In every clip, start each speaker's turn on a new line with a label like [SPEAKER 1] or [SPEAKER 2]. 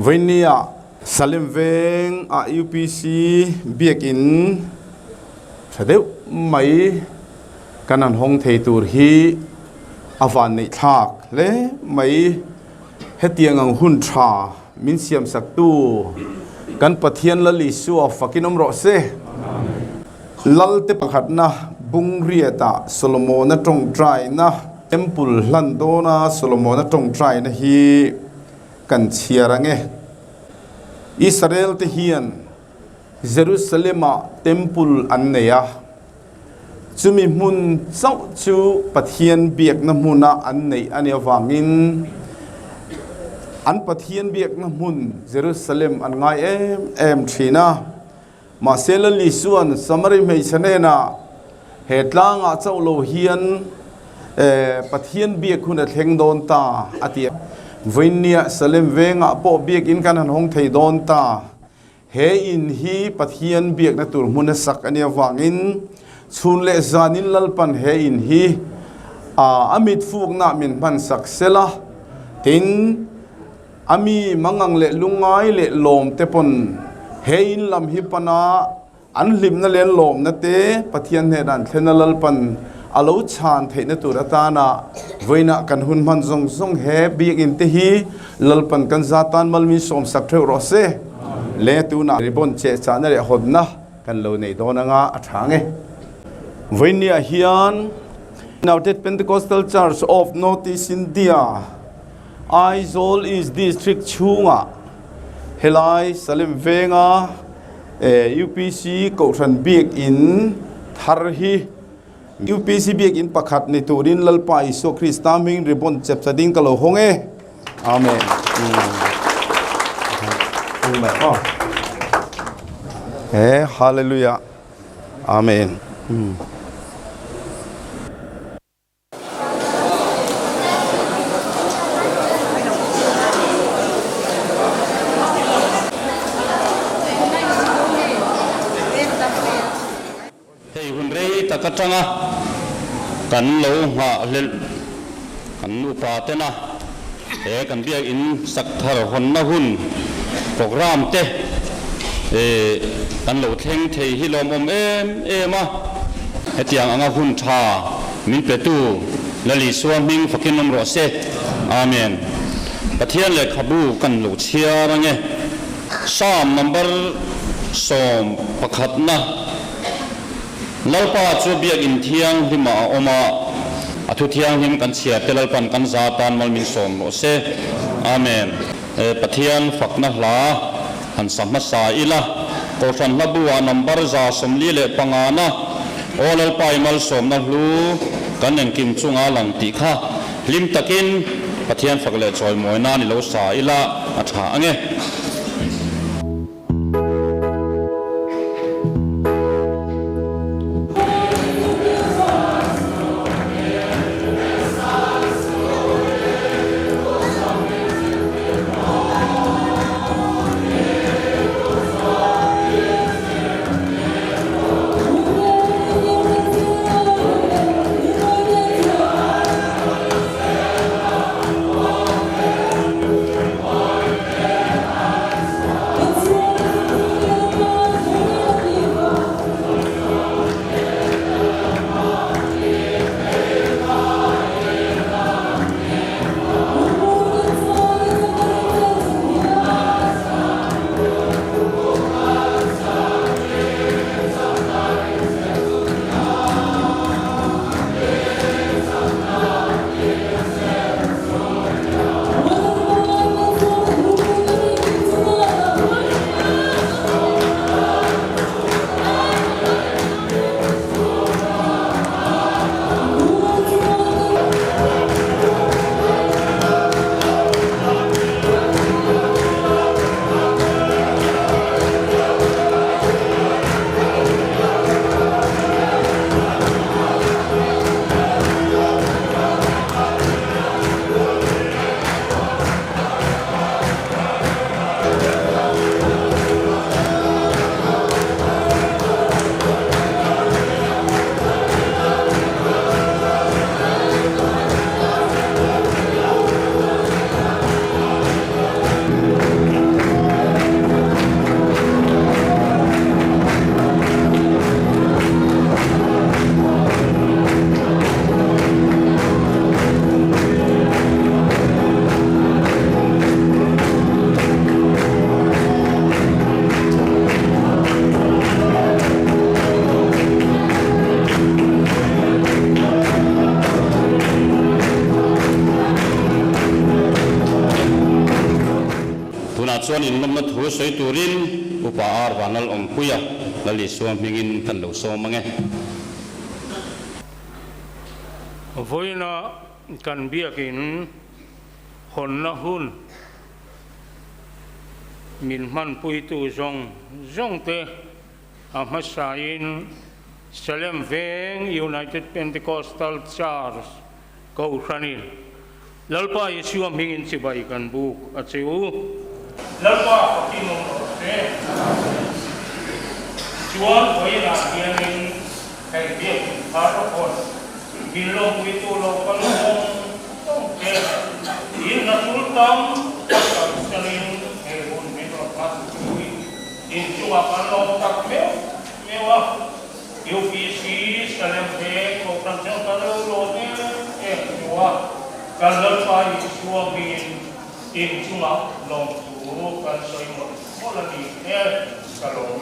[SPEAKER 1] วันนี้สลิมเวงUPCเบียกินเดี๋ยวไม่กันนั่นห้องเทตูร์ฮีอวานในทักและไม่เฮตียงอังหุ่นชามินเสียมสักตู้กันปะเทียนละลิสัวฟักินอมรอเซลัลเตปขัดนะบุงเรียตาโซโลโมนตรงใจนะเทมปุลลันโดนะโซโลโมนตรงใจนะฮีกันเชียรังเออิสราเอลที่เฮียนเยรูซาเล็มเทมปุลอันเนียจุมีมุนเจ้าจูปะเทียนเบียกน้ำมุนอันเนียอันเนียวางินอันปะเทียนเบียกน้ำมุนเยรูซาเล็มอันไงเอ็มทีนะมาเซลลิส่วนสมัยไม่ชนะนะเหตุล่างเจ้าโลเฮียนปะเทียนเบียกคุณเทงโดนตาอติวินเนียสเลมเวงปอเบียกอินกันหันหงไทยโดนตาเฮอินฮีปะเทียนเบียกนัตุรมุนสักอันเนียวางอินชุนเลจานินลัลปันเฮอินฮีอามิดฟูกนามินพันสักเซละทินอามีมังังเลลุงไงเลลมเตปนเฮอินลำฮิปนาอันลิมนั่นเลนลมนั่นเตปะเทียนเฮดันเทนลัลปันอาลูชานเทนตุรตานาวินากันหุ่นมันซงซงเฮบีกินเตฮีลัลปันกันซาตานมัลมีสมสักเทวรสเซเลตูนาริบอนเจชานเรหดนะกันโลในโดนังอาทางเอวินาฮิยัน United Pentecostal Church of Northeast India Aizol is district chunga helai salim venga UPC ko than big in tharhi UPC biak in pakhat ni turin lalpa iso Krista ming ribon chep sading kalo honge amen hallelujah amen
[SPEAKER 2] takatanga kan lo ha lel kan nu pa te na kan biak in sak thar hon na hun program te kan lo theng thei hi lom om ma hetiang anga hun tha min pe tu lali suam ming fakin nom ro se amen pathian le khabu kan lo chia range sam number som pakhat na lalpa chu biak in thiang hima oma athu thiang him kan chia telalpan kan zatan malmin som ro se amen pathian fakna hla han samasa ila ko san labuwa number za somli le pangana olal pai mal som na hlu kan eng kim chunga lang ti kha lim takin pathian fakle choi moina ni lo sa ila atha ange chuan in lom na thu soi turin upa ar wanal om puya lali suam mingin kan lo so mange
[SPEAKER 3] voina kan biakin hon na hun min man pui tu zong te amasain Salem Veng United Pentecostal Church Kaushanin lalpa Yeshua mingin si bai kan buk at siu lalpa pakinong te chuan voina biakin kay biak harapon Bilong itu lokal ke in nasultam kalin hebon metro pasui in chua kalau tak mewa UPC Salem Veng Kaushan kalau lone chua kalau pai chua bin in chua long tu kan soi mo molani kalau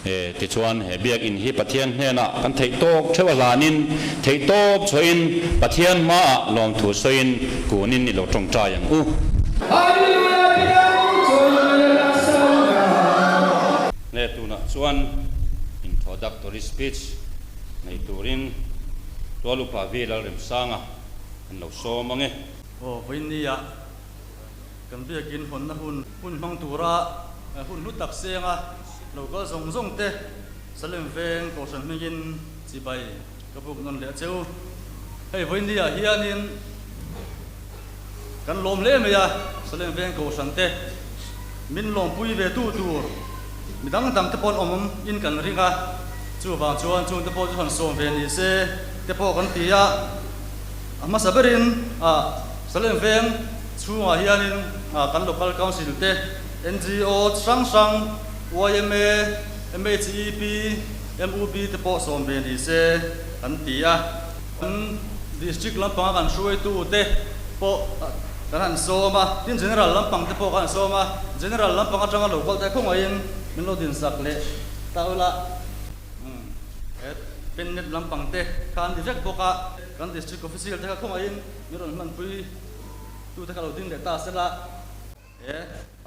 [SPEAKER 2] ti chuan he biak in hi pathian hena kan thei tok thewa lanin thei tok choin pathian ma lom thu soin kunin ni lo tong tra yang u le tu na chuan introductory speech nei turin tolu pa velal rem sanga an lo so mange
[SPEAKER 4] o hoinia kan biakin hon na hun mang tura hun lu tak senga local zong te Salem Veng Kaushan mingin si bai kapuk non le cheu hei voinia hianin kan lom le me ya Salem Veng Kaushan te min lom pui ve tu tur midang dam te pon omum in kan ringa chu wang chuan chung te pon han som ve ni se te po kan tia ama saberin Salem Veng chunga hianin kan local council te NGO sang YMA, MHEP, MUB te po som be ni se kan tia district lampang kan suai tu te po kan soma tin general lampang te po kan soma general lampang atanga local te khong ain min lo din sak le taula pennet lampang te kan direct boka kan district official te khong ain miron man pui tu te ka lo din le ta sela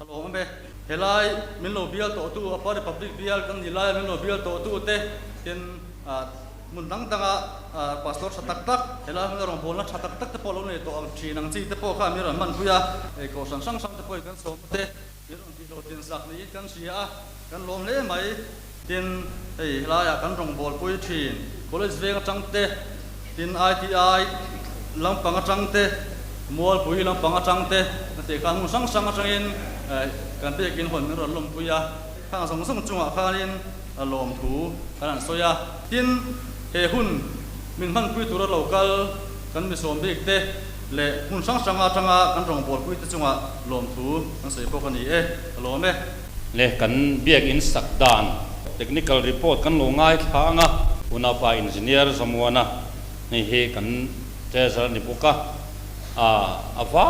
[SPEAKER 4] alo me helai min lo bial to tu apa republic bial kan nilai min lo bial to tu te tin mun dang danga pastor satak tak helai min rong bolna satak tak te polo ne to ang thinang chi te po kha mi ron man puya ko sang te po kan som te mi ron ti lo tin sak ni kan sia kan lom le mai tin helai kan rong bol pui thin college veng chang te tin ITI lampang chang te mual pui lampang chang te te kan mu sang changin kan biakin hon min ron lom puya khang song chunga khanin lom thu kan soya tin he hun min man pui tur local kan mi som bik te le hun sang changa kan rong bol pui te chunga lom thu kan sei pok ani lom me
[SPEAKER 2] le kan biak in sakdan technical report kan lo ngai thanga una pa engineer samuana ni he kan treasure ni puka ava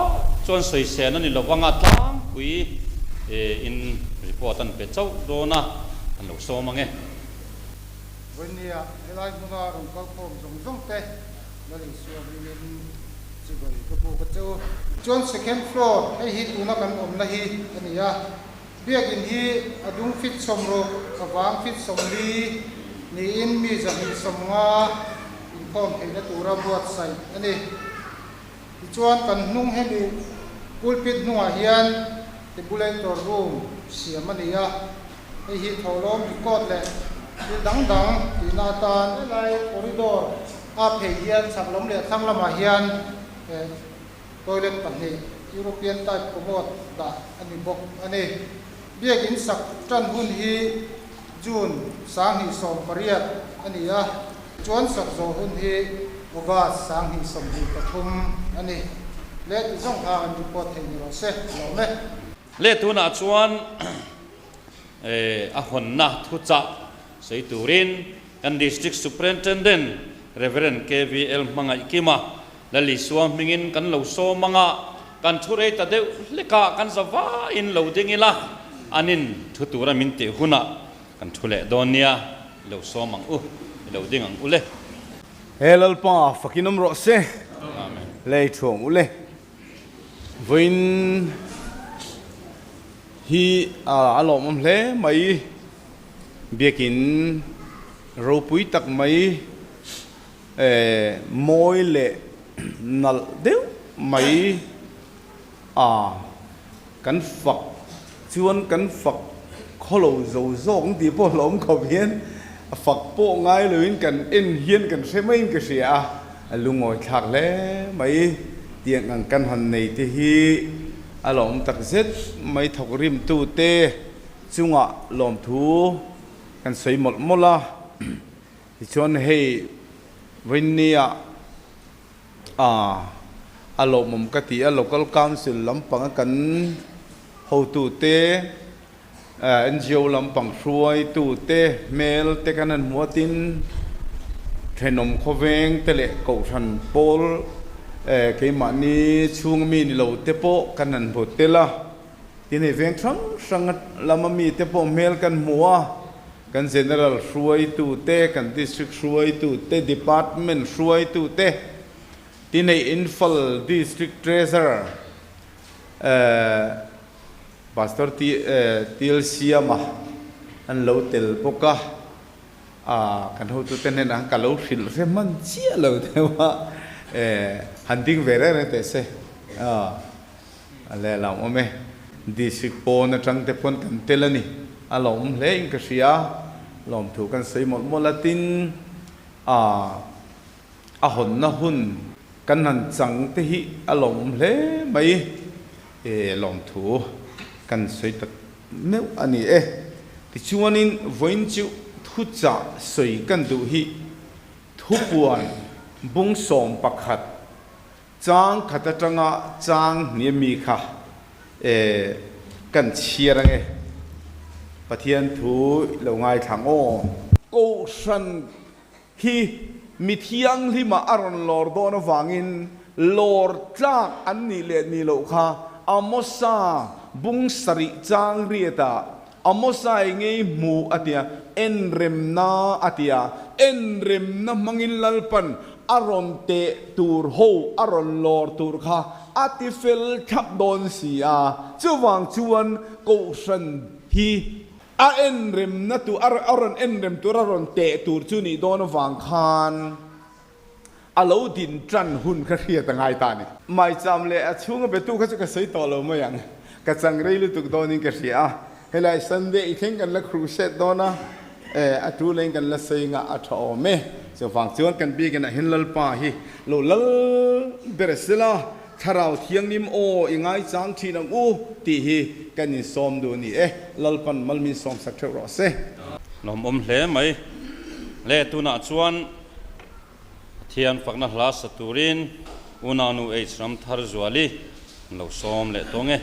[SPEAKER 2] chon soi sen ani lowanga tlang pui in report an pe chau dona an lo so mange
[SPEAKER 5] voinia helai munga rong kal khom zong te lali suam min chibai ka bu ka chau chon second floor hei hi tuna kan om na hi ania biak in hi adung fit somro awang fit somli ni in mi zahi somnga in khom heina tura buat sai ani chuan kan hnung hemi pulpit hnunga hian tabulator room siamania hei hi tholom record le dang tina tan lai corridor a phei hian chaklom le thanglama hian toilet pahnih European type commode da ani bok ani biakin sak tran hun hi June sang hi som pariat ania chuan sak zo hun hi August sang hi som hi pathum ani le zong ha an report thei ni ro se lo me
[SPEAKER 2] le tu na chuan a hon na thu cha sei turin kan district superintendent reverend KVL mangai kima lali suam mingin kan lo so manga kan thure ta de leka kan zawa in lo dingila anin thu tura min te huna kan thule donia lo so mang lo ding ang ule
[SPEAKER 1] helal pa fakinom ro se
[SPEAKER 2] amen
[SPEAKER 1] lei thong ule voin hi alom hle mai biakin ro pui tak mai moi le nal deu mai kan phak chuan kan phak kholo zo zong ti po lom kho hian phak po ngai luin kan en hian kan semain ka sia lungoi thak le mai tiang ang kan han nei te hi alom tak zet mai thok rim tu te chunga lom thu kan sei mol mola hi chuan hei vinia alom ka ti a local council lampang kan ho tu te NGO lampang hruai tu te mel te kanan muatin thenom khoveng tele ko than pol ke mani chung mi ni lo te po kanan botela tin he veng sang lama mi te po mel kan muwa kan general hruai tu te kan district hruai tu te department hruai tu te tin he infal district treasurer pastor til siama an lo tel poka kan ho tu ten na ka lo thil re man chia lo te wa hunting vere ne te se ale la ome district pon atang te pon kan telani alom le in ka sia lom thu kan sei mol molatin hon na hun kan han chang te hi alom le mai lom thu kan sei tak meu ani ti chuanin voin chu thu cha sei kan du hi thu puan bung som pakhat chang khatatanga chang ni mi kha kan chiarang pathian thu lo ngai thang o ko san hi mithiang lima aron lor don wangin lor tlak an ni le ni lo kha amosa bung sari chang rieta amosa ngei mu atia enrem na atia enrem na mangin lalpan aron te tur ho aron lor tur kha atifel thap don sia chuwang chuan ko san hi a enrem na tu aron enrem tur aron te tur chu ni don wang khan alo din tran hun kha ria ta ngai ta ni mai cham le a chunga be tu kha ka sei to lo ma yang ka chang rei lu tuk do ni ka ria helai sunday I think kan la crusade dona a tu leng kan la sei nga a tho me so fang chuan kan bi kan a hin lal pa hi lo lal beresela tharau thiang nim o ingai chang thi nang u ti hi kan ni som du ni lal pan mal min som sak thro se
[SPEAKER 2] nom hle mai le tu na chuan thian fakna hla saturin unanu ram thar zuali lo som le tonge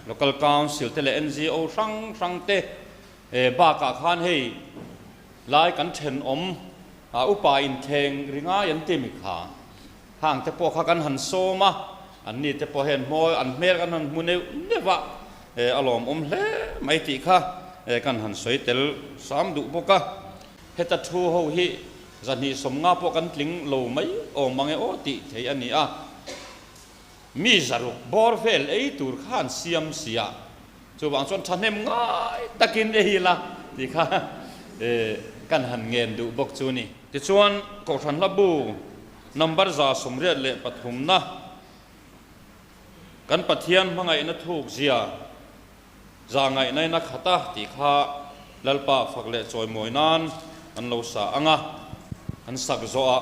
[SPEAKER 2] local council tele NGO sang te ba ka khan hei lai kan then om upa in theng ringa yan te mi kha hang te po kha kan han so ma an ni te po hen moi an mer kan han mu newa alom hle mai ti kha kan han soi tel sam du boka heta thu ho hi zani som nga po kan tling lo mai o mange o ti thei ani mi zaruk bor vel ei tur khan siam sia chu bang chon thanem ngai takin ei la ti kha kan han ngen du bok chu ni ti chuan ko than labu number za somriat le pathum na kan pathian mangai na thuk zia za ngai nai na khata ti kha lalpa fakle choi moinan an lo sa anga an sak zo a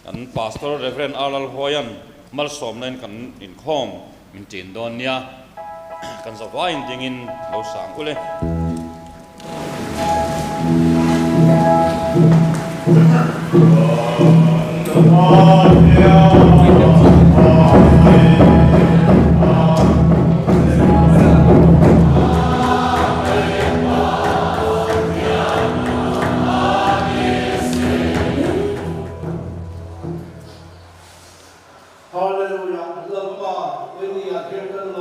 [SPEAKER 2] an pastor reverend alal hoyan mal som nen kan in khom min tin don nia kan zawa in dingin lo sang ule
[SPEAKER 1] Hallelujah. Lama, ini akhir kan